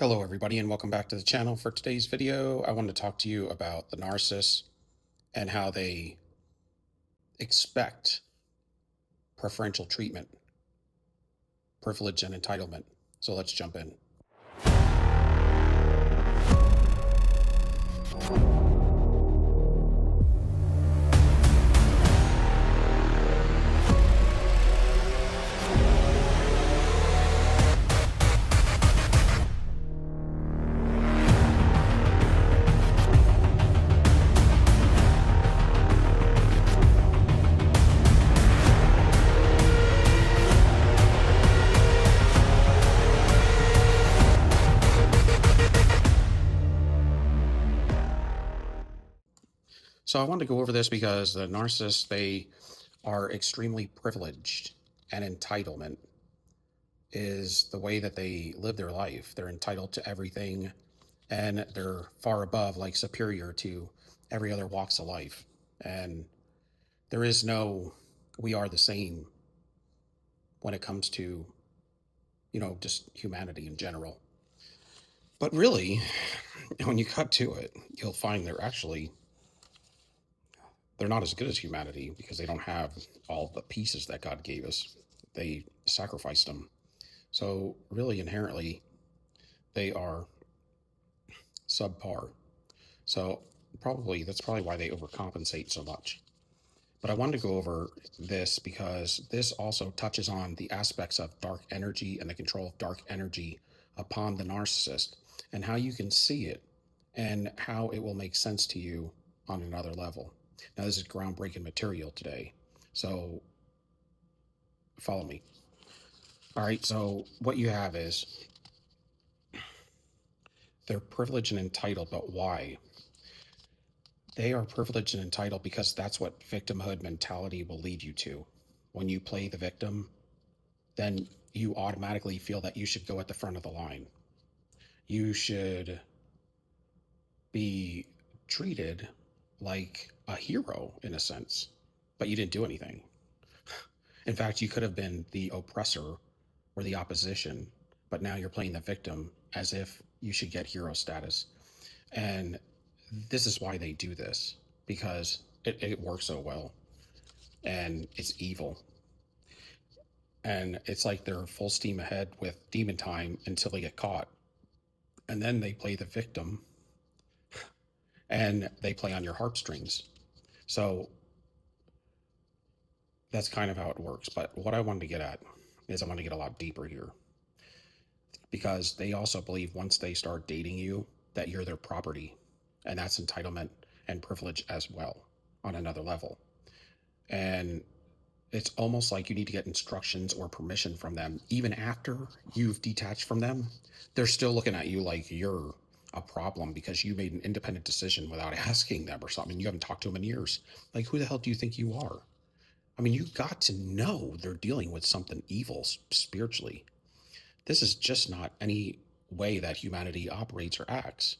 Hello everybody and welcome back to the channel. For today's video, I wanted to talk to you about the narcissist and how they expect preferential treatment, privilege, and entitlement. So let's jump in. So I wanted to go over this because the narcissists, they are extremely privileged, and entitlement is the way that they live their life. They're entitled to everything, and they're far above, like superior to every other walks of life. And there is no we are the same when it comes to, just humanity in general. But really, when you cut to it, you'll find they're not as good as humanity because they don't have all the pieces that God gave us. They sacrificed them. So really, inherently, they are subpar. So that's probably why they overcompensate so much. But I wanted to go over this because this also touches on the aspects of dark energy and the control of dark energy upon the narcissist, and how you can see it and how it will make sense to you on another level. Now, this is groundbreaking material today, so follow me. All right, so what you have is they're privileged and entitled, but why? They are privileged and entitled because that's what victimhood mentality will lead you to. When you play the victim, then you automatically feel that you should go at the front of the line. You should be treated like a hero in a sense, but you didn't do anything. In fact, you could have been the oppressor or the opposition, but now you're playing the victim as if you should get hero status. And this is why they do this, because it works so well, and it's evil. And it's like they're full steam ahead with demon time until they get caught. And then they play the victim and they play on your heartstrings. So that's kind of how it works. But what I wanted to get at is I want to get a lot deeper here, because they also believe once they start dating you that you're their property, and that's entitlement and privilege as well on another level. And it's almost like you need to get instructions or permission from them. Even after you've detached from them, they're still looking at you like you're a problem because you made an independent decision without asking them or something. You haven't talked to them in years. Like, who the hell do you think you are? I mean, you got to know they're dealing with something evil spiritually. This is just not any way that humanity operates or acts.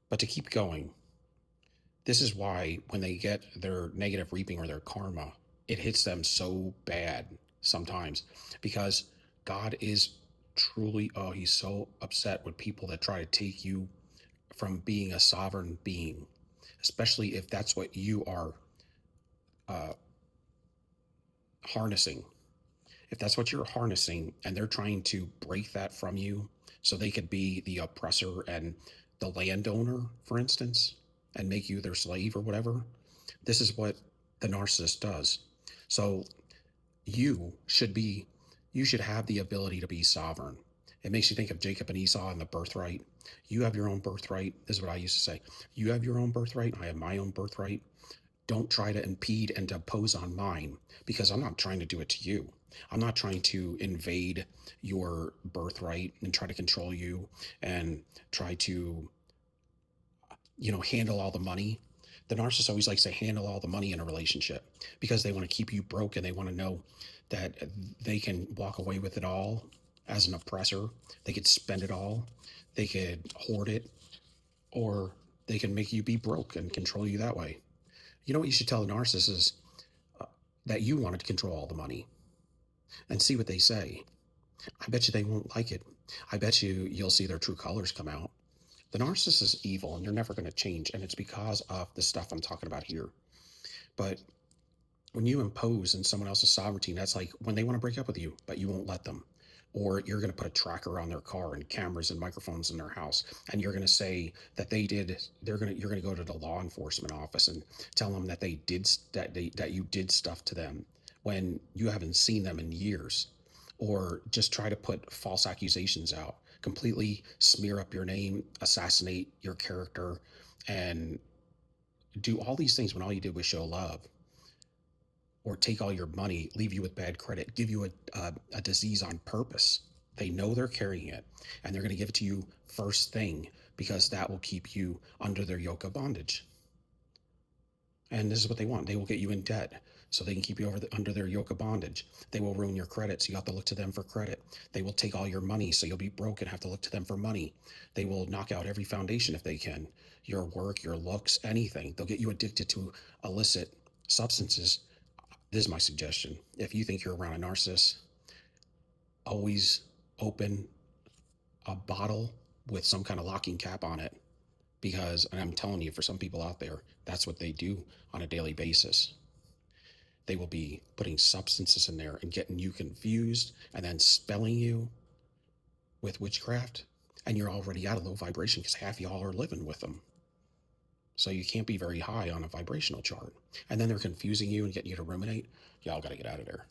But to keep going, this is why when they get their negative reaping or their karma, it hits them so bad sometimes, because God is truly, he's so upset with people that try to take you from being a sovereign being, especially if that's what you are harnessing. If that's what you're harnessing and they're trying to break that from you so they could be the oppressor and the landowner, for instance, and make you their slave or whatever, this is what the narcissist does. So you should have the ability to be sovereign. It makes you think of Jacob and Esau and the birthright. You have your own birthright. This is what I used to say. You have your own birthright. I have my own birthright. Don't try to impede and oppose on mine, because I'm not trying to do it to you. I'm not trying to invade your birthright and try to control you and try to, handle all the money. The narcissist always likes to handle all the money in a relationship because they want to keep you broke, and they want to know that they can walk away with it all as an oppressor. They could spend it all. They could hoard it, or they can make you be broke and control you that way. You know what you should tell the narcissist is that you wanted to control all the money, and see what they say. I bet you they won't like it, I bet you'll see their true colors come out. The narcissist is evil and they're never going to change. And it's because of the stuff I'm talking about here. But when you impose in someone else's sovereignty, that's like when they want to break up with you, but you won't let them. Or you're going to put a tracker on their car and cameras and microphones in their house, and you're going to say that you're going to go to the law enforcement office and tell them that that you did stuff to them when you haven't seen them in years, or just try to put false accusations out, completely smear up your name, assassinate your character, and do all these things when all you did was show love, or take all your money, leave you with bad credit, give you a disease on purpose. They know they're carrying it, and they're going to give it to you first thing because that will keep you under their yoke of bondage. And this is what they want. They will get you in debt so they can keep you under their yoke of bondage. They will ruin your credit, so you have to look to them for credit. They will take all your money, so you'll be broke and have to look to them for money. They will knock out every foundation if they can. Your work, your looks, anything. They'll get you addicted to illicit substances. This is my suggestion. If you think you're around a narcissist, always open a bottle with some kind of locking cap on it, because, and I'm telling you, for some people out there, that's what they do on a daily basis. They will be putting substances in there and getting you confused and then spelling you with witchcraft, and you're already out of low vibration because half y'all are living with them. So you can't be very high on a vibrational chart. And then they're confusing you and getting you to ruminate. Y'all got to get out of there.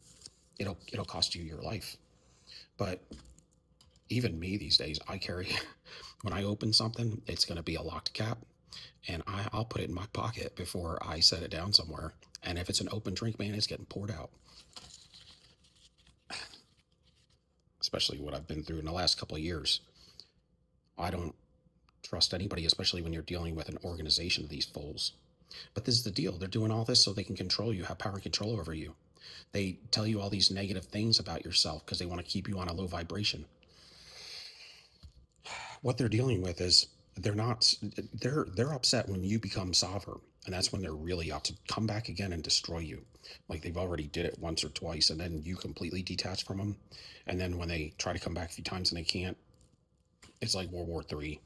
It'll cost you your life. But even me these days, I carry, when I open something, it's going to be a locked cap, and I'll put it in my pocket before I set it down somewhere. And if it's an open drink, man, it's getting poured out. Especially what I've been through in the last couple of years. I don't trust anybody, especially when you're dealing with an organization of these fools. But this is the deal. They're doing all this so they can control you, have power and control over you. They tell you all these negative things about yourself because they want to keep you on a low vibration. What they're dealing with is they're upset when you become sovereign, and that's when they're really out to come back again and destroy you. Like they've already did it once or twice, and then you completely detach from them. And then when they try to come back a few times and they can't, it's like World War III.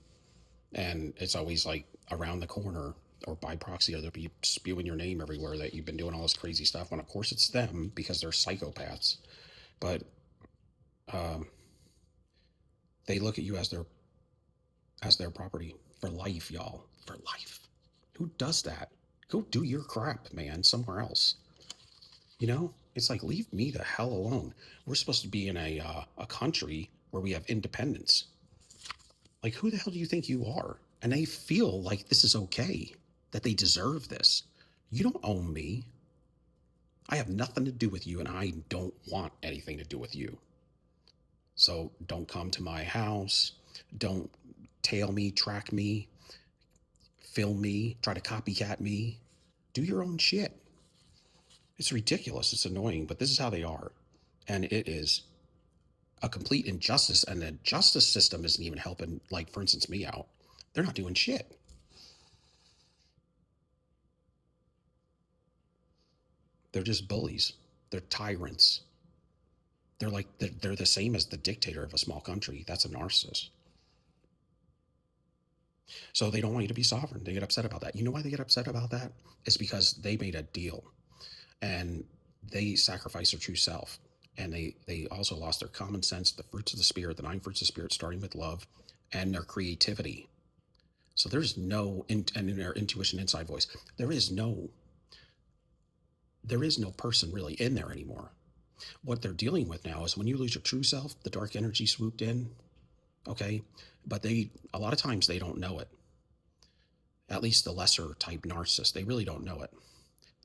And it's always like around the corner or by proxy, or they'll be spewing your name everywhere that you've been doing all this crazy stuff. When of course it's them because they're psychopaths. But um, they look at you as their property for life, y'all. For life. Who does that? Go do your crap, man, somewhere else. You know, it's like, leave me the hell alone. We're supposed to be in a country where we have independence. Like, who the hell do you think you are? And they feel like this is okay, that they deserve this. You don't own me. I have nothing to do with you, and I don't want anything to do with you. So don't come to my house. Don't tail me, track me, film me, try to copycat me. Do your own shit. It's ridiculous. It's annoying, but this is how they are. And it is a complete injustice. And the justice system isn't even helping, like, for instance, me out. They're not doing shit. They're just bullies. They're tyrants. They're the same as the dictator of a small country. That's a narcissist. So they don't want you to be sovereign. They get upset about that. You know why they get upset about that? It's because they made a deal and they sacrificed their true self. And they also lost their common sense, the fruits of the spirit, the 9 fruits of the spirit, starting with love, and their creativity. So there's no, and in their intuition, inside voice, there is no person really in there anymore. What they're dealing with now is when you lose your true self, the dark energy swooped in, okay? But a lot of times they don't know it. At least the lesser type narcissist, they really don't know it.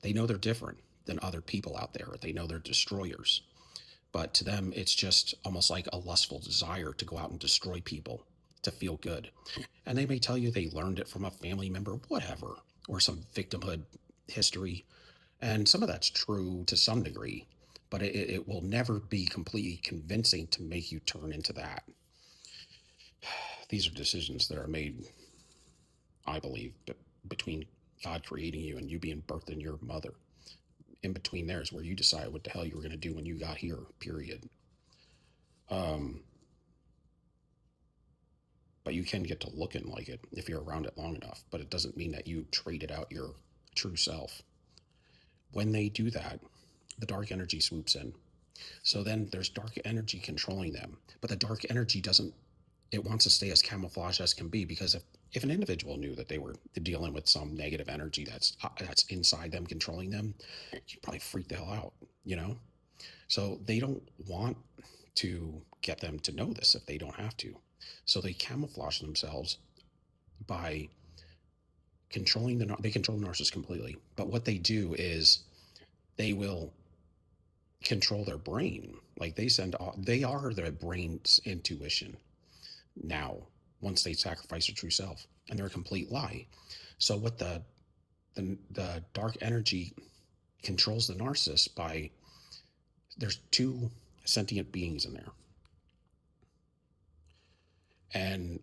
They know they're different than other people out there. They know they're destroyers. But to them, it's just almost like a lustful desire to go out and destroy people to feel good. And they may tell you they learned it from a family member, whatever, or some victimhood history. And some of that's true to some degree, but it will never be completely convincing to make you turn into that. These are decisions that are made, I believe, between God creating you and you being birthed in your mother. In between there is where you decide what the hell you were going to do when you got here, period. you can get to looking like it if you're around it long enough, but it doesn't mean that you traded out your true self. When they do that, the dark energy swoops in. So then there's dark energy controlling them, but the dark energy doesn't, it wants to stay as camouflaged as can be, because if an individual knew that they were dealing with some negative energy that's inside them controlling them, you'd probably freak the hell out, you know? So they don't want to get them to know this if they don't have to. So they camouflage themselves by controlling they control the narcissist completely. But what they do is they will control their brain. Like they are their brain's intuition now, once they sacrifice their true self, and they're a complete lie. So what the dark energy controls the narcissist by, there's two sentient beings in there. And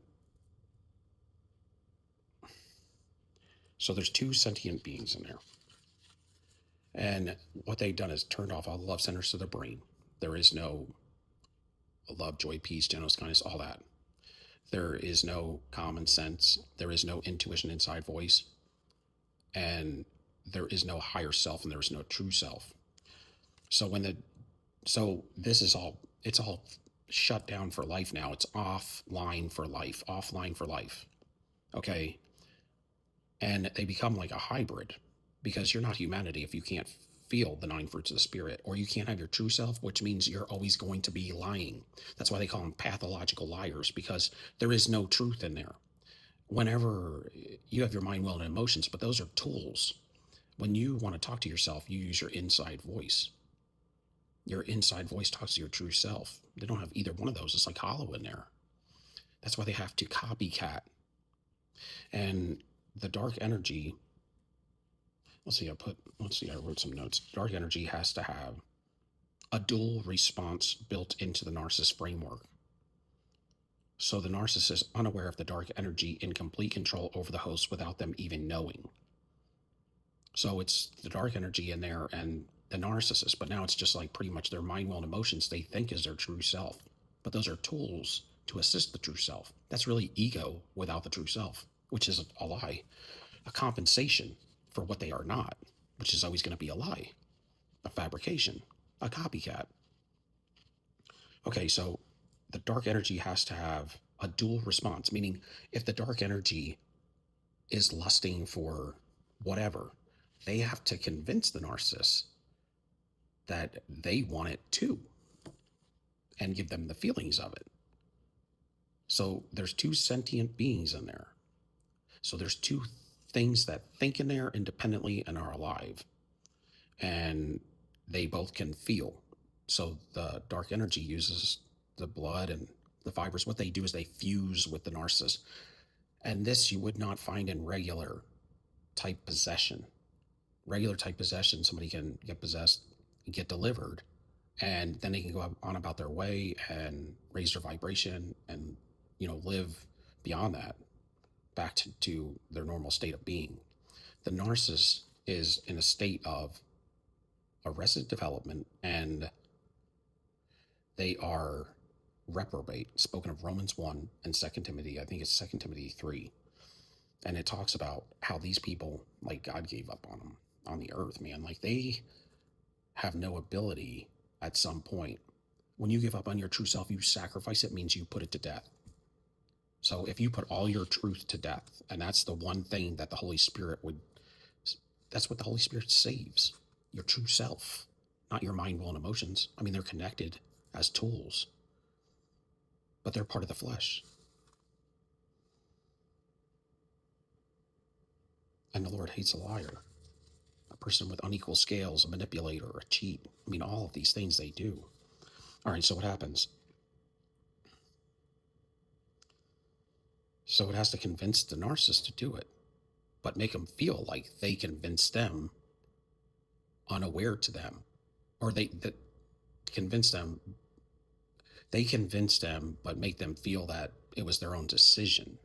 so there's two sentient beings in there. And what they've done is turned off all the love centers of the brain. There is no love, joy, peace, gentleness, kindness, all that. There is no common sense. There is no intuition, inside voice. And there is no higher self, and there is no true self. So this is all, it's all shut down for life now. It's offline for life. Okay. And they become like a hybrid, because you're not humanity if you can't feel the 9 fruits of the spirit, or you can't have your true self, which means you're always going to be lying. That's why they call them pathological liars, because there is no truth in there. Whenever you have your mind, will, and emotions, but those are tools. When you want to talk to yourself, you use your inside voice. Your inside voice talks to your true self. They don't have either one of those. It's like hollow in there. That's why they have to copycat. And the dark energy, I wrote some notes. Dark energy has to have a dual response built into the narcissist framework. So the narcissist is unaware of the dark energy, in complete control over the host without them even knowing. So it's the dark energy in there and the narcissist, but now it's just like pretty much their mind, will, and emotions they think is their true self. But those are tools to assist the true self. That's really ego without the true self, which is a lie, a compensation for what they are not, which is always going to be a lie, a fabrication, a copycat. Okay, so the dark energy has to have a dual response, meaning if the dark energy is lusting for whatever, they have to convince the narcissist that they want it too, and give them the feelings of it. So there's two sentient beings in there. So there's two things that think in there independently and are alive, and they both can feel. So the dark energy uses the blood and the fibers. What they do is they fuse with the narcissist, and this you would not find in regular type possession. Regular type possession, somebody can get possessed, get delivered, and then they can go on about their way and raise their vibration and live beyond that, back to their normal state of being. The narcissist is in a state of arrested development, and they are reprobate, spoken of Romans 1 and 2 Timothy, I think it's 2 Timothy 3. And it talks about how these people, like God gave up on them on the earth, man. Like they have no ability at some point. When you give up on your true self, you sacrifice it, means you put it to death. So if you put all your truth to death, and that's the one thing that the Holy Spirit that's what the Holy Spirit saves, your true self, not your mind, will, and emotions. I mean, they're connected as tools, but they're part of the flesh. And the Lord hates a liar, a person with unequal scales, a manipulator, a cheat. I mean, all of these things they do. All right, so what happens? So it has to convince the narcissist to do it, but make them feel like they convinced them unaware to them, or they convince them, but make them feel that it was their own decision.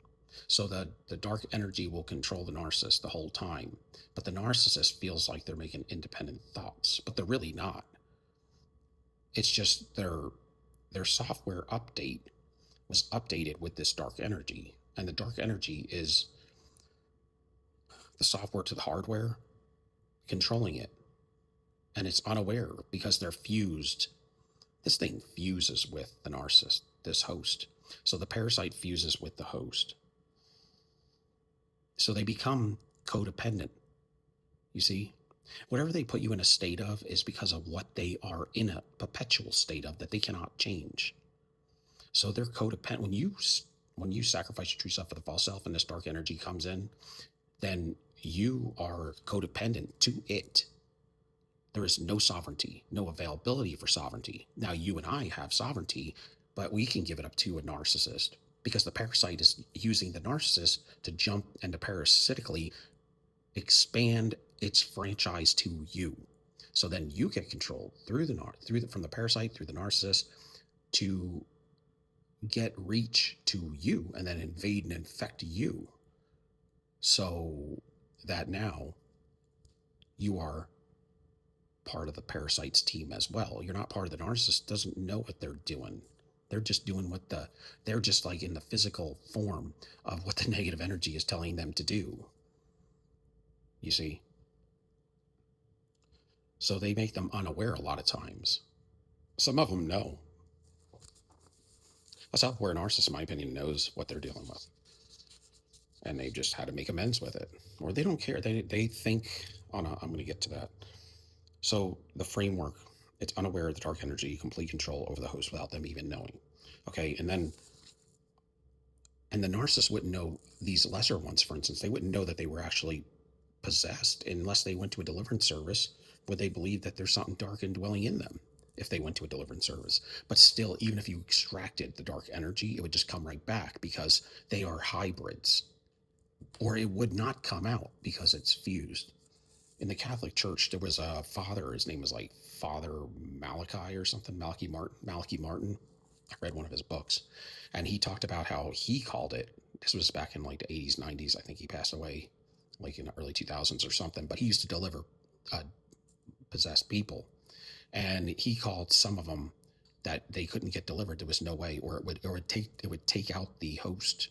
So the dark energy will control the narcissist the whole time, but the narcissist feels like they're making independent thoughts, but they're really not. It's just their software update was updated with this dark energy. And the dark energy is the software to the hardware controlling it. And it's unaware because they're fused. This thing fuses with the narcissist, this host. So the parasite fuses with the host. So they become codependent. You see? Whatever they put you in a state of is because of what they are in a perpetual state of that they cannot change. So they're codependent. When you sacrifice your true self for the false self and this dark energy comes in, then you are codependent to it. There is no sovereignty, no availability for sovereignty. Now you and I have sovereignty, but we can give it up to a narcissist because the parasite is using the narcissist to jump and to parasitically expand its franchise to you. So then you get control from the parasite through the narcissist to get reach to you and then invade and infect you. So that now you are part of the parasite's team as well. You're not part of the narcissist, doesn't know what they're doing. They're just doing they're just like in the physical form of what the negative energy is telling them to do. You see? So they make them unaware a lot of times. Some of them know. A self-aware narcissist, in my opinion, knows what they're dealing with. And they've just had to make amends with it. Or they don't care. They think, oh no, I'm going to get to that. So the framework, it's unaware of the dark energy, complete control over the host without them even knowing. Okay, and the narcissist wouldn't know these lesser ones, for instance. They wouldn't know that they were actually possessed unless they went to a deliverance service where they believe that there's something dark and dwelling in them if they went to a deliverance service. But still, even if you extracted the dark energy, it would just come right back because they are hybrids. Or it would not come out because it's fused. In the Catholic Church, there was a father, his name was like Father Malachi or something, Malachi Martin. I read one of his books, and he talked about how he called it, this was back in like the 80s, 90s, I think he passed away like in the early 2000s or something, but he used to deliver possessed people, and he called some of them that they couldn't get delivered. There was no way, or it would take out the host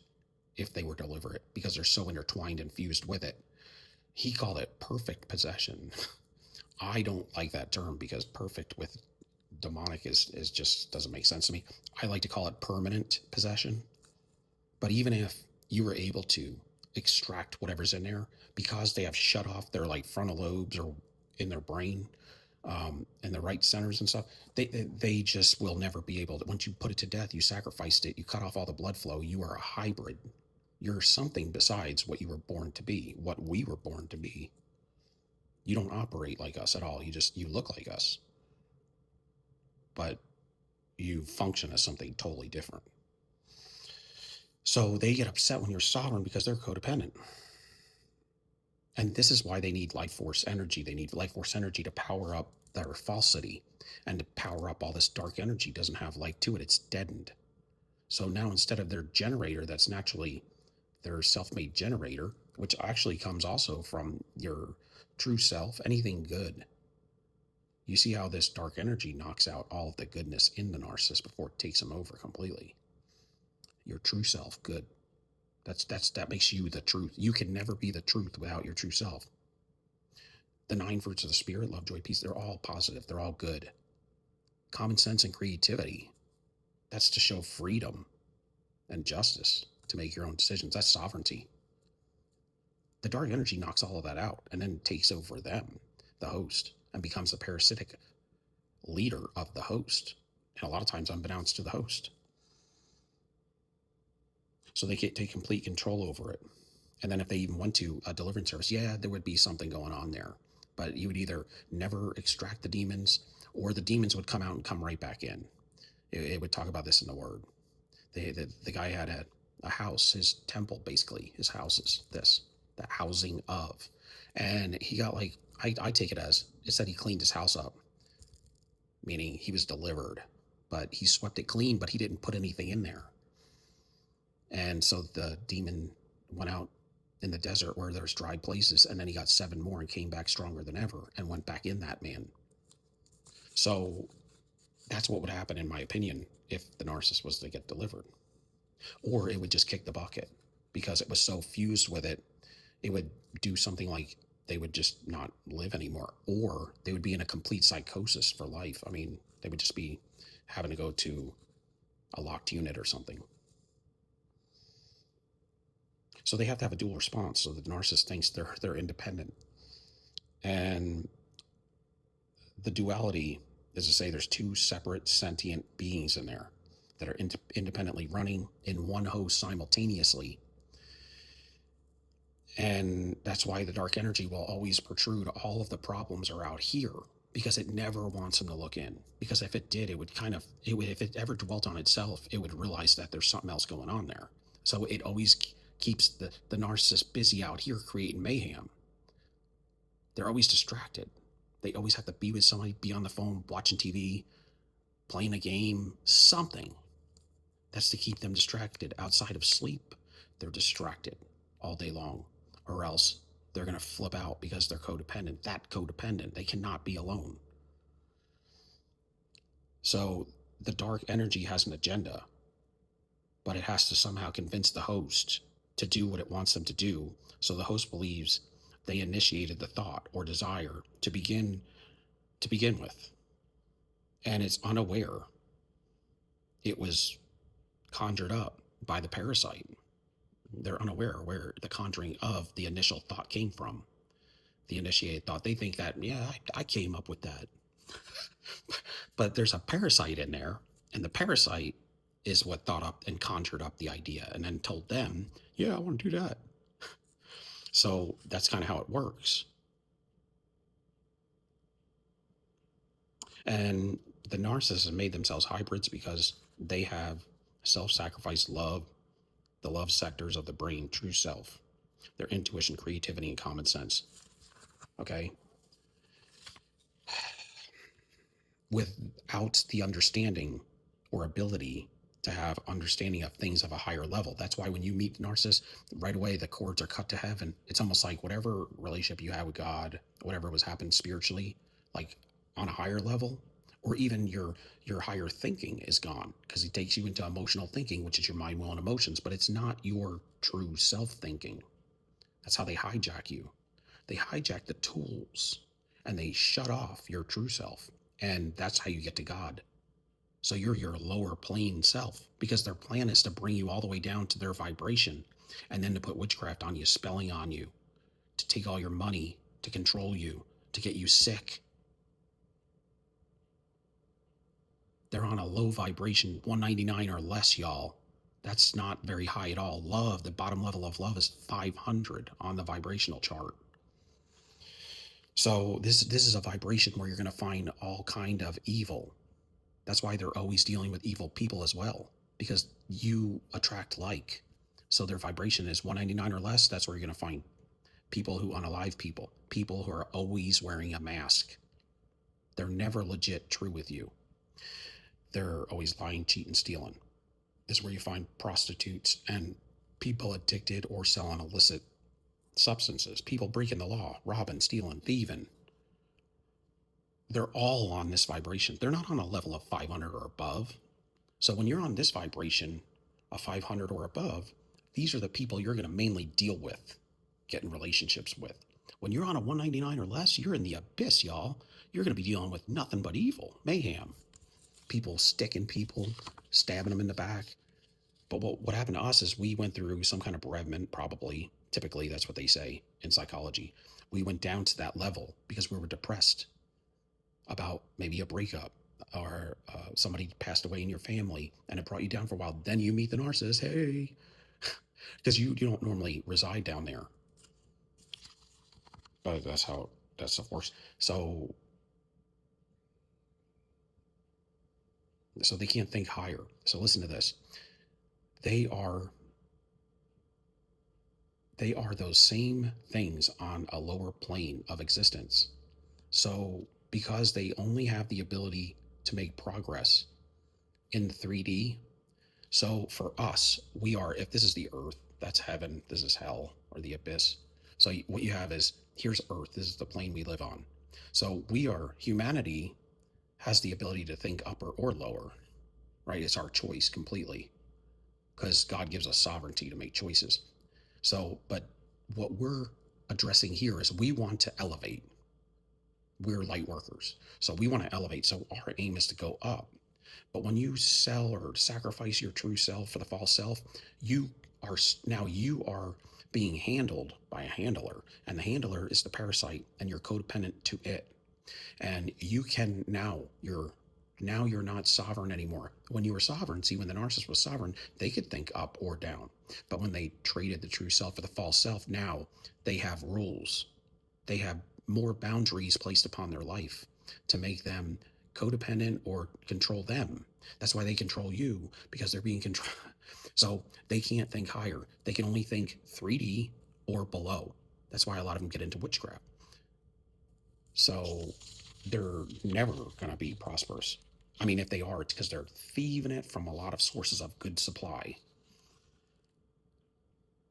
if they were delivered because they're so intertwined and fused with it. He called it perfect possession. I don't like that term because perfect with demonic is just doesn't make sense to me. I like to call it permanent possession. But even if you were able to extract whatever's in there because they have shut off their like frontal lobes or in their brain, and the right centers and stuff, they just will never be able to. Once you put it to death, you sacrificed it, you cut off all the blood flow, you are a hybrid. You're something besides what you were born to be, what we were born to be. You don't operate like us at all. You look like us, but you function as something totally different. So they get upset when you're sovereign because they're codependent. And this is why they need life force energy. They need life force energy to power up their falsity and to power up all this dark energy. It doesn't have light to it. It's deadened. So now instead of their generator, that's naturally their self-made generator, which actually comes also from your true self, anything good. You see how this dark energy knocks out all of the goodness in the narcissist before it takes them over completely. Your true self, good. That makes you the truth. You can never be the truth without your true self. The 9 fruits of the spirit, love, joy, peace, they're all positive. They're all good. Common sense and creativity. That's to show freedom and justice to make your own decisions. That's sovereignty. The dark energy knocks all of that out and then takes over them, the host, and becomes a parasitic leader of the host. And a lot of times unbeknownst to the host. So they take complete control over it. And then if they even went to a deliverance service, yeah, there would be something going on there. But you would either never extract the demons or the demons would come out and come right back in. It would talk about this in the word. The guy had a house, his temple, basically, his house is this, the housing of. And he got like, I take it as, it said he cleaned his house up, meaning he was delivered. But he swept it clean, but he didn't put anything in there. And so the demon went out in the desert where there's dry places, and then he got 7 more and came back stronger than ever and went back in that man. So that's what would happen, in my opinion, if the narcissist was to get delivered. or it would just kick the bucket because it was so fused with it. It would do something like they would just not live anymore, or they would be in a complete psychosis for life. I mean, they would just be having to go to a locked unit or something. So they have to have a dual response. So the narcissist thinks they're independent, and the duality is to say there's two separate sentient beings in there that are independently running in one host simultaneously. And that's why the dark energy will always protrude. All of the problems are out here because it never wants them to look in. Because if it did, it would if it ever dwelt on itself, it would realize that there's something else going on there. So it always keeps the narcissist busy out here creating mayhem. They're always distracted. They always have to be with somebody, be on the phone, watching TV, playing a game, something. That's to keep them distracted. Outside of sleep, they're distracted all day long, or else they're going to flip out because they're codependent. That codependent, they cannot be alone. So the dark energy has an agenda, but it has to somehow convince the host to do what it wants them to do. So the host believes they initiated the thought or desire to begin with, and it's unaware it was conjured up by the parasite. They're unaware where the conjuring of the initial thought came from. The initiated thought. They think that, yeah, I came up with that. But there's a parasite in there, and the parasite is what thought up and conjured up the idea and then told them, yeah, I want to do that. So that's kind of how it works. And the narcissists have made themselves hybrids because they have self-sacrifice, love, the love sectors of the brain, true self, their intuition, creativity, and common sense. Okay? Without the understanding or ability to have understanding of things of a higher level. That's why when you meet narcissists, right away the cords are cut to heaven. It's almost like whatever relationship you had with God, whatever was happening spiritually, like on a higher level, or even your higher thinking is gone because it takes you into emotional thinking, which is your mind, will, and emotions, but it's not your true self thinking. That's how they hijack you. They hijack the tools and they shut off your true self. And that's how you get to God. So you're your lower plane self because their plan is to bring you all the way down to their vibration and then to put witchcraft on you, spelling on you, to take all your money, to control you, to get you sick. They're on a low vibration, 199 or less, y'all. That's not very high at all. Love, the bottom level of love is 500 on the vibrational chart. So this is a vibration where you're going to find all kind of evil. That's why they're always dealing with evil people as well, because you attract like. So their vibration is 199 or less. That's where you're going to find people who unalive people who are always wearing a mask. They're never legit true with you. They're always lying, cheating, stealing. This is where you find prostitutes and people addicted or selling illicit substances, people breaking the law, robbing, stealing, thieving. They're all on this vibration. They're not on a level of 500 or above. So when you're on this vibration of 500 or above, these are the people you're going to mainly deal with, get in relationships with. When you're on a 199 or less, you're in the abyss, y'all. You're going to be dealing with nothing but evil, mayhem. People sticking people, stabbing them in the back. But what happened to us is we went through some kind of bereavement, probably. Typically, that's what they say in psychology. We went down to that level because we were depressed about maybe a breakup or somebody passed away in your family and it brought you down for a while. Then you meet the narcissist, hey, because you don't normally reside down there. But that's the force. So they can't think higher. So listen to this. They are those same things on a lower plane of existence. So because they only have the ability to make progress in 3D, so for us, we are, if this is the earth, that's heaven, this is hell, or the abyss. So what you have is, here's earth, this is the plane we live on. So humanity has the ability to think upper or lower, right? It's our choice completely. because God gives us sovereignty to make choices. So, but what we're addressing here is we want to elevate. We're light workers. So we want to elevate. So our aim is to go up. But when you sell or sacrifice your true self for the false self, you are now you are being handled by a handler, and the handler is the parasite, and you're codependent to it. And you can now you're not sovereign anymore. When you were sovereign, see, when the narcissist was sovereign, they could think up or down. But when they traded the true self for the false self, now they have rules. They have more boundaries placed upon their life to make them codependent or control them. That's why they control you, because they're being controlled. So they can't think higher. They can only think 3D or below. That's why a lot of them get into witchcraft. So they're never going to be prosperous. I mean, if they are, it's because they're thieving it from a lot of sources of good supply.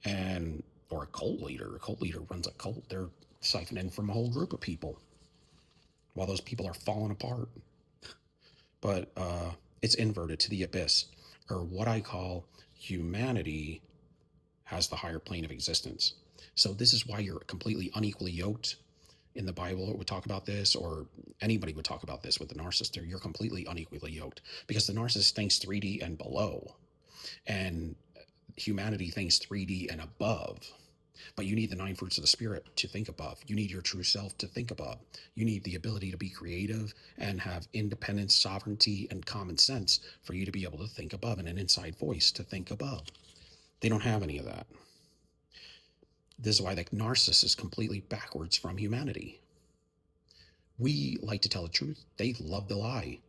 And, or a cult leader runs a cult. They're siphoning from a whole group of people while those people are falling apart. But it's inverted to the abyss, or what I call humanity has the higher plane of existence. So this is why you're completely unequally yoked. In the Bible, it would talk about this, or anybody would talk about this with the narcissist. You're completely unequally yoked because the narcissist thinks 3D and below, and humanity thinks 3D and above. But you need the 9 fruits of the spirit to think above. You need your true self to think above. You need the ability to be creative and have independence, sovereignty, and common sense for you to be able to think above, and an inside voice to think above. They don't have any of that. This is why the narcissist is completely backwards from humanity. We like to tell the truth. They love the lie.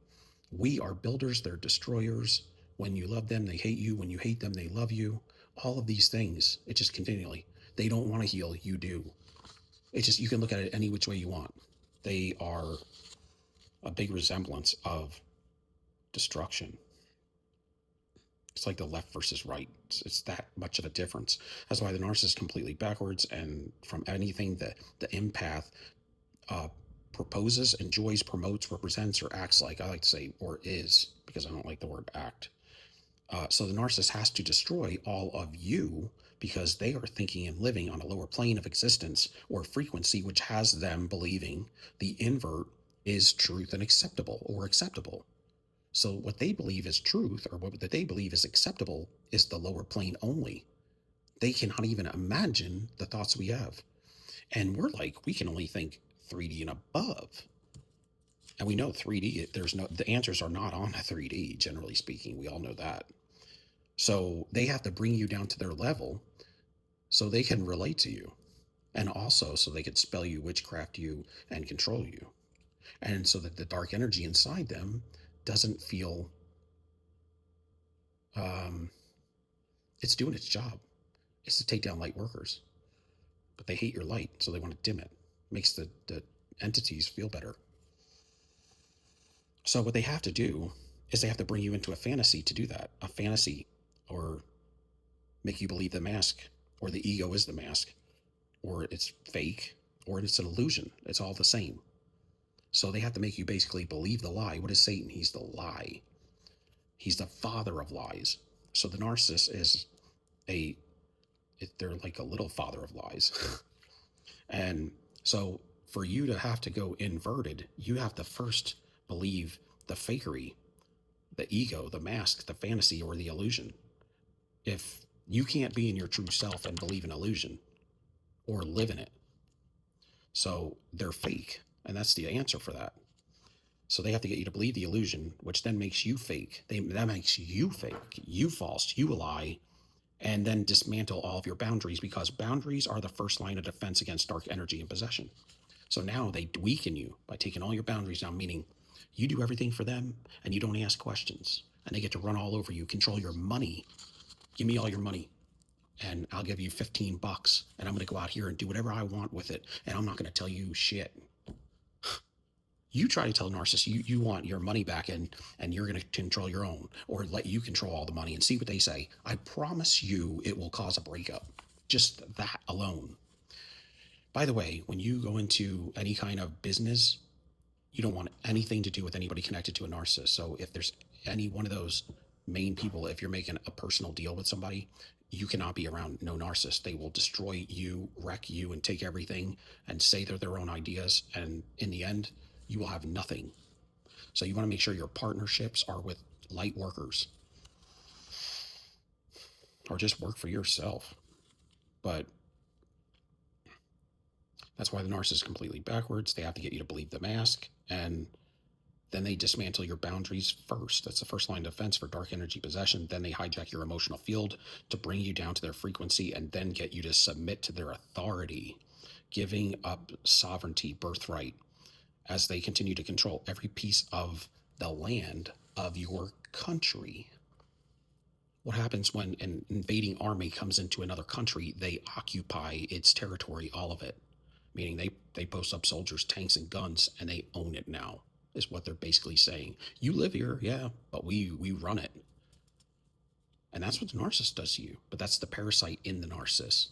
We are builders, they're destroyers. When you love them, they hate you. When you hate them, they love you. All of these things, it just continually. They don't want to heal, you do. It's just, you can look at it any which way you want. They are a big resemblance of destruction. It's like the left versus right. It's that much of a difference. That's why the narcissist is completely backwards, and from anything that the empath proposes, enjoys, promotes, represents, or acts like. I like to say, or is, because I don't like the word act. So the narcissist has to destroy all of you because they are thinking and living on a lower plane of existence or frequency, which has them believing the invert is truth and acceptable or acceptable. So what they believe is truth, or what they believe is acceptable, is the lower plane only. They cannot even imagine the thoughts we have. And we're like, we can only think 3D and above. And we know 3D, the answers are not on the 3D, generally speaking. We all know that. So they have to bring you down to their level so they can relate to you. And also so they can spell you, witchcraft you, and control you. And so that the dark energy inside them doesn't feel it's doing its job. It's to take down light workers. But they hate your light, so they want to dim it. Makes the entities feel better. So what they have to do is they have to bring you into a fantasy to do that. A fantasy, or make you believe the mask, or the ego is the mask, or it's fake, or it's an illusion. It's all the same. So they have to make you basically believe the lie. What is Satan? He's the lie. He's the father of lies. So the narcissist is they're like a little father of lies. And so for you to have to go inverted, you have to first believe the fakery, the ego, the mask, the fantasy, or the illusion. If you can't be in your true self and believe in illusion or live in it, so they're fake, and that's the answer for that. So they have to get you to believe the illusion, which then makes you fake. That makes you fake, you false, you a lie, and then dismantle all of your boundaries, because boundaries are the first line of defense against dark energy and possession. So now they weaken you by taking all your boundaries down, meaning you do everything for them and you don't ask questions, and they get to run all over you, control your money. Give me all your money and I'll give you $15 and I'm going to go out here and do whatever I want with it. And I'm not going to tell you shit. You try to tell a narcissist you want your money back, and you're going to control your own, or let you control all the money, and see what they say. I promise you it will cause a breakup. Just that alone. By the way, when you go into any kind of business, you don't want anything to do with anybody connected to a narcissist. So if there's any one of those main people, if you're making a personal deal with somebody, you cannot be around no narcissist. They will destroy you, wreck you, and take everything and say they're their own ideas. And in the end, you will have nothing. So you want to make sure your partnerships are with light workers, or just work for yourself. But that's why the narcissist is completely backwards. They have to get you to believe the mask, and then they dismantle your boundaries first. That's the first line of defense for dark energy possession. Then they hijack your emotional field to bring you down to their frequency and then get you to submit to their authority, giving up sovereignty, birthright, as they continue to control every piece of the land of your country. What happens when an invading army comes into another country? They occupy its territory, all of it, meaning they post up soldiers, tanks, and guns, and they own it now, is what they're basically saying. You live here, yeah, but we run it. And that's what the narcissist does to you. But that's the parasite in the narcissist.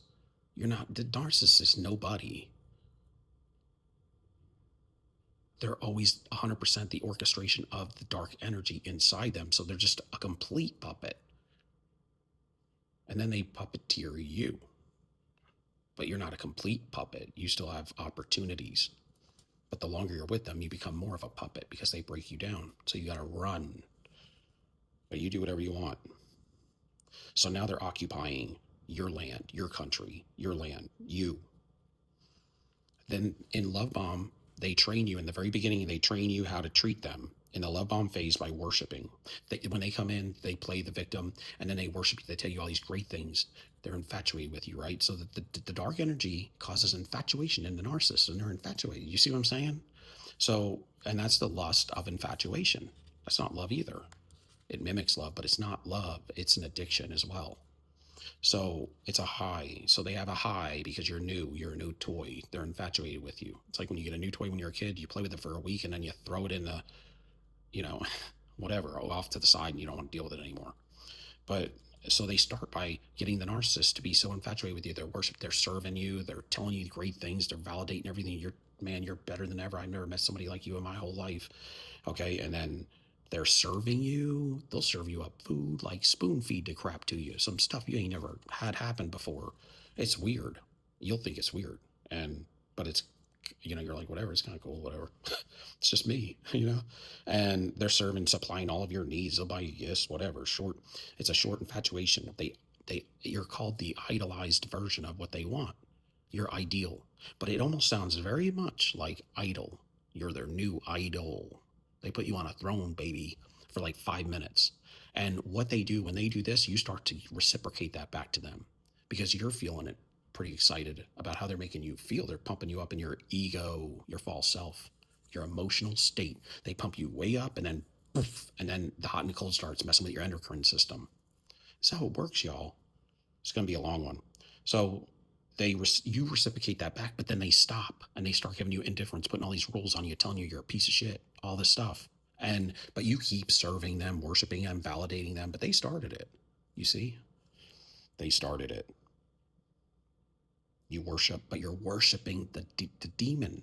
You're not, the narcissist is nobody. They're always 100% the orchestration of the dark energy inside them. So they're just a complete puppet. And then they puppeteer you. But you're not a complete puppet. You still have opportunities. But the longer you're with them, you become more of a puppet because they break you down. So you got to run. But you do whatever you want. So now they're occupying your land, your country, your land, you. Then in Love Bomb, they train you in the very beginning, they train you how to treat them in the Love Bomb phase by worshiping. When they come in, they play the victim, and then they worship you. They tell you all these great things. They're infatuated with you, right? So the dark energy causes infatuation in the narcissist, and they're infatuated. You see what I'm saying? So, and that's the lust of infatuation. That's not love either. It mimics love, but it's not love. It's an addiction as well. So it's a high. So they have a high because you're new. You're a new toy. They're infatuated with you. It's like when you get a new toy when you're a kid, you play with it for a week and then you throw it in the, whatever, off to the side, and you don't want to deal with it anymore. But so they start by getting the narcissist to be so infatuated with you. They're worship. They're serving you. They're telling you great things. They're validating everything. You're better than ever. I've never met somebody like you in my whole life. Okay. And then they're serving you. They'll serve you up food, like spoon feed the crap to you. Some stuff you ain't never had happen before. It's weird. You'll think it's weird. But it's, you're like, whatever, it's kind of cool, whatever. It's just me, And they're supplying all of your needs. They'll buy you gifts, whatever. It's a short infatuation. You're called the idolized version of what they want. You're ideal. But it almost sounds very much like idol. You're their new idol. They put you on a throne, baby, for like 5 minutes. And what they do when they do this, you start to reciprocate that back to them because you're feeling it pretty excited about how they're making you feel. They're pumping you up in your ego, your false self, your emotional state. They pump you way up and then poof, and then the hot and cold starts messing with your endocrine system. That's how it works, y'all. It's going to be a long one. So you reciprocate that back, but then they stop and they start giving you indifference, putting all these rules on you, telling you you're a piece of shit, all this stuff. But you keep serving them, worshiping them, validating them, but they started it. You see? They started it. You worship, but you're worshiping the demon,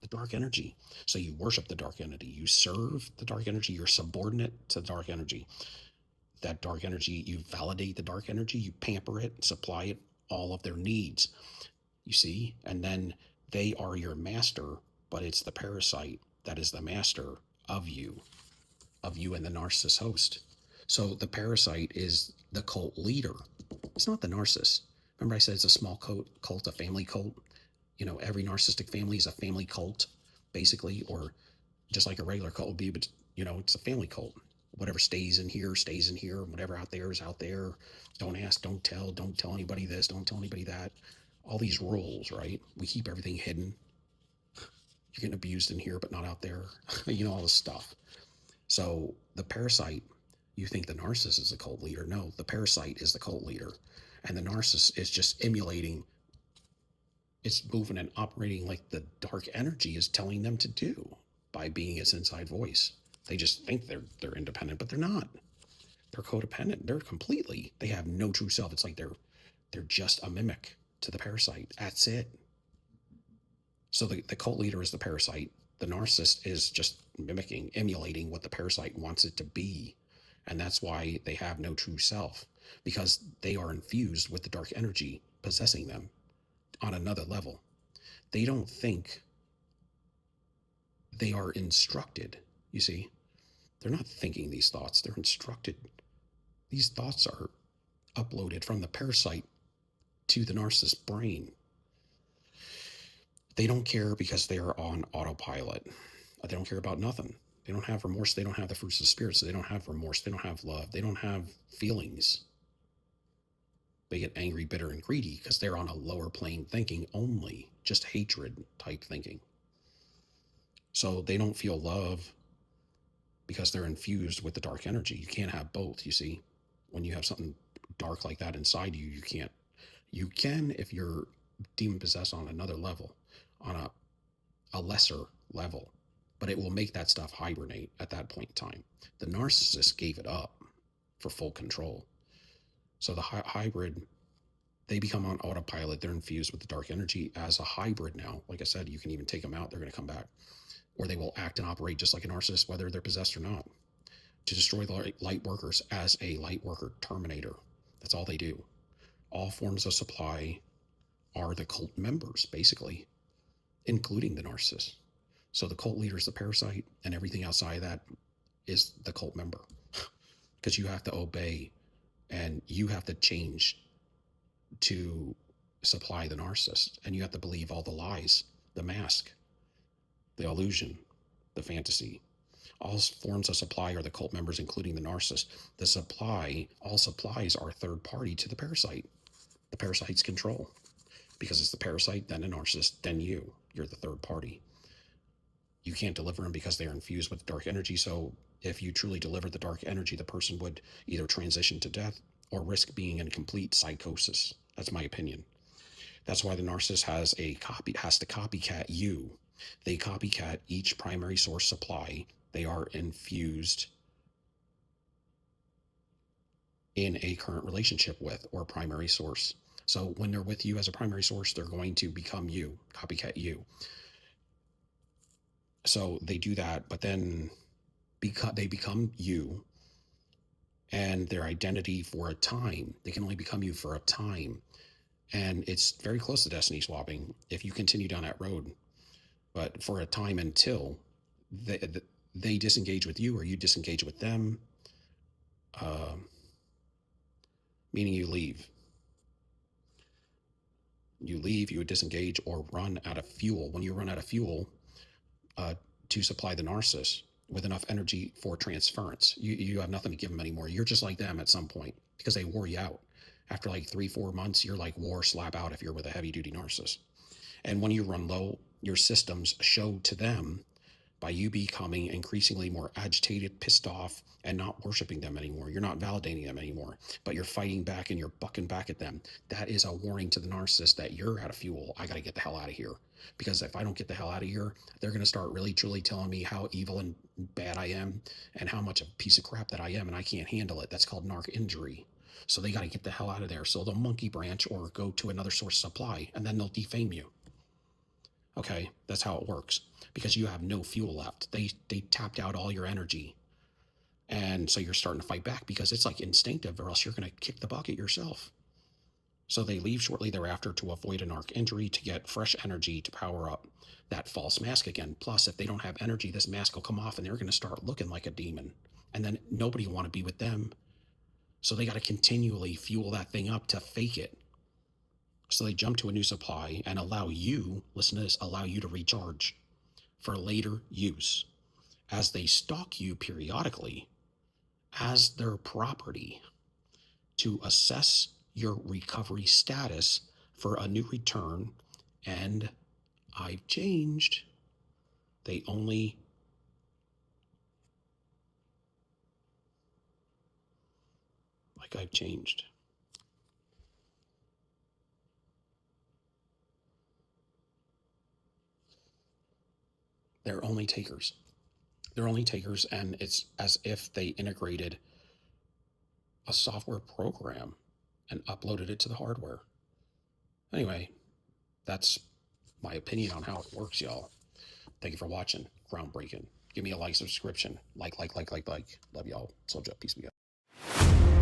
the dark energy. So you worship the dark energy. You serve the dark energy. You're subordinate to the dark energy. That dark energy, you validate the dark energy. You pamper it, supply it all of their needs. You see? And then they are your master, but it's the parasite that is the master of you and the narcissist host. So the parasite is the cult leader. It's not the narcissist. Remember I said it's a small cult, a family cult? Every narcissistic family is a family cult, basically, or just like a regular cult would be, but, it's a family cult. Whatever stays in here, stays in here. Whatever out there is out there. Don't ask, don't tell anybody this, don't tell anybody that. All these rules, right? We keep everything hidden. You're getting abused in here, but not out there. All this stuff. So the parasite, you think the narcissist is the cult leader. No, the parasite is the cult leader. And the narcissist is just emulating, it's moving and operating like the dark energy is telling them to do by being its inside voice. They just think they're independent, but they're not. They're codependent. They have no true self. It's like they're just a mimic to the parasite. That's it. So the cult leader is the parasite. The narcissist is just mimicking, emulating what the parasite wants it to be. And that's why they have no true self, because they are infused with the dark energy possessing them on another level. They don't think, they are instructed. You see, they're not thinking these thoughts, they're instructed. These thoughts are uploaded from the parasite to the narcissist brain. They don't care because they are on autopilot. They don't care about nothing. They don't have remorse. They don't have the fruits of the spirit. So they don't have remorse. They don't have love. They don't have feelings. They get angry, bitter, and greedy because they're on a lower plane thinking only, just hatred type thinking. So they don't feel love because they're infused with the dark energy. You can't have both, you see. When you have something dark like that inside you, you can't. You can if you're demon possessed on another level, on a lesser level, but it will make that stuff hibernate at that point in time. The narcissist gave it up for full control. So the hybrid, they become on autopilot. They're infused with the dark energy as a hybrid now. Like I said, you can even take them out. They're going to come back. Or they will act and operate just like a narcissist, whether they're possessed or not, to destroy the light workers as a light worker terminator. That's all they do. All forms of supply are the cult members, basically, including the narcissist. So the cult leader is the parasite, and everything outside of that is the cult member. Because you have to obey and you have to change to supply the narcissist. And you have to believe all the lies, the mask, the illusion, the fantasy. All forms of supply are the cult members, including the narcissist. The supply, all supplies are third party to the parasite. The parasite's control. Because it's the parasite, then a narcissist, then you. You're the third party. You can't deliver them because they're infused with dark energy. So if you truly deliver the dark energy, the person would either transition to death or risk being in complete psychosis. That's my opinion. That's why the narcissist has to copycat you. They copycat each primary source supply. They are infused in a current relationship with or primary source. So when they're with you as a primary source, they're going to become you, copycat you. So they do that, but then they become you and their identity for a time. They can only become you for a time. And it's very close to destiny swapping if you continue down that road. But for a time until they disengage with you or you disengage with them, meaning you leave. You leave, you would disengage or run out of fuel. When you run out of fuel to supply the narcissist with enough energy for transference, you have nothing to give them anymore. You're just like them at some point because they wore you out. After like 3-4 months, you're like war slap out if you're with a heavy duty narcissist. And when you run low, your systems show to them by you becoming increasingly more agitated, pissed off, and not worshiping them anymore. You're not validating them anymore, but you're fighting back and you're bucking back at them. That is a warning to the narcissist that you're out of fuel. I got to get the hell out of here. Because if I don't get the hell out of here, they're going to start really, truly telling me how evil and bad I am and how much of a piece of crap that I am, and I can't handle it. That's called narc injury. So they got to get the hell out of there. So they'll monkey branch or go to another source of supply, and then they'll defame you. Okay, that's how it works. Because you have no fuel left. They tapped out all your energy. And so you're starting to fight back because it's like instinctive, or else you're going to kick the bucket yourself. So they leave shortly thereafter to avoid an narc injury to get fresh energy to power up that false mask again. Plus, if they don't have energy, this mask will come off and they're going to start looking like a demon. And then nobody will want to be with them. So they got to continually fuel that thing up to fake it. So they jump to a new supply and allow you, listen to this, allow you to recharge for later use as they stalk you periodically as their property to assess your recovery status for a new return. And I've changed. They only I've changed. They're only takers. They're only takers, and it's as if they integrated a software program and uploaded it to the hardware. Anyway, that's my opinion on how it works, y'all. Thank you for watching. Groundbreaking. Give me a like, subscription. Like. Love y'all. Soldier. Peace be out.